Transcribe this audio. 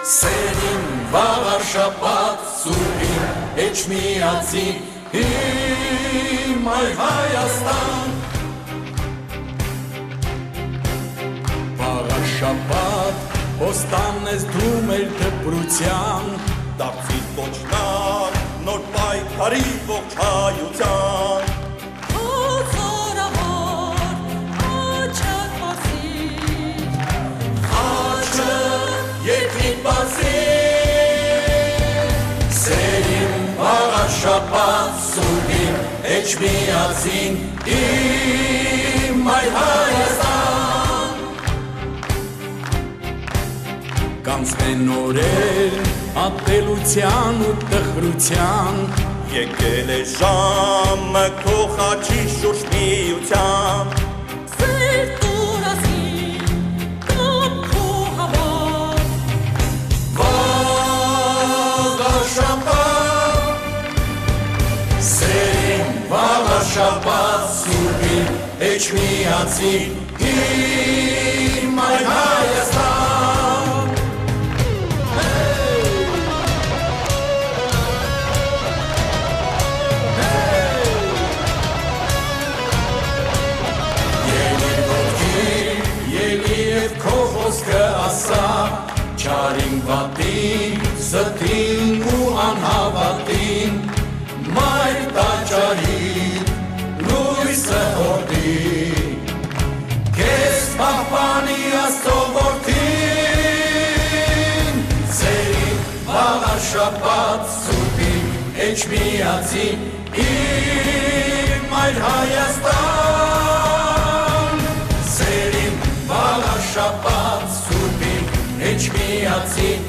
Սերին վաղար շաբաթ սուրին էջմիածին իմ այր Հայաստան Վաղար շաբաթ ոստան ես դրում էր դպրության Դարձիր կոչնար նոր պայքարի ողջ հայության Շաբաթ սուրին էջմիածին իմ այր Հայաստան Կանցնեն օրեր ատելության ու տխրության Եկել է ժամը քո խաչի շուրջ միության Շաբաթ սուրին էջմիածին իմ այր Հայաստան Ելի ոտքին, ելի և քո խոսքը ասա Չարին վատին, ստին ու անհավատին Մայր տաճարին Լույսը հորդի Կեզ պահպանի աստծո որդին Սերին վաղար շաբաթ սուրին էջմիածին իմ այր Հայաստան Սերին վաղար շաբաթ սուրին էջմիածին